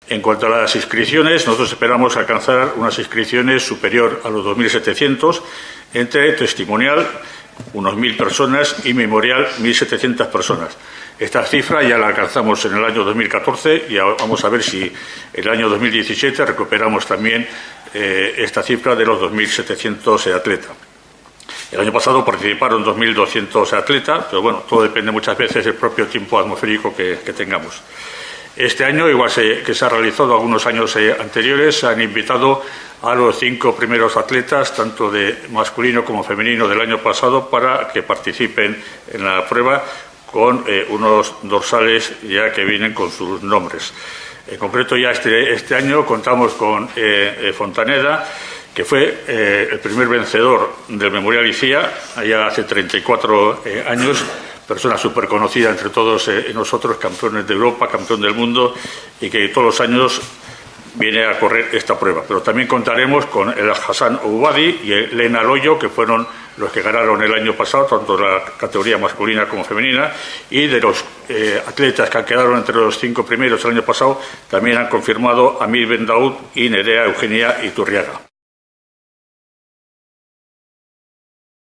En cuanto a las inscripciones, nosotros esperamos alcanzar unas inscripciones superior a los 2.700, entre testimonial, unos 1.000 personas, y memorial, 1.700 personas. Esta cifra ya la alcanzamos en el año 2014 y vamos a ver si en el año 2017 recuperamos también esta cifra de los 2.700 atletas. El año pasado participaron 2.200 atletas, pero bueno, todo depende muchas veces del propio tiempo atmosférico que tengamos. Este año, igual que se ha realizado algunos años anteriores, se han invitado a los 5 primeros atletas, tanto de masculino como femenino del año pasado, para que participen en la prueba con unos dorsales ya que vienen con sus nombres. En concreto, ya este año contamos con Fontaneda, que fue el primer vencedor del Memorial ICIA, allá hace 34 años, persona súper conocida entre todos nosotros, campeones de Europa, campeón del mundo, y que todos los años viene a correr esta prueba. Pero también contaremos con el Hassan Oubadi y el Lena Loyo, que fueron los que ganaron el año pasado, tanto la categoría masculina como femenina, y de los atletas que quedaron entre los 5 primeros el año pasado, también han confirmado Amir Ben Daoud y Nerea Eugenia Iturriaga.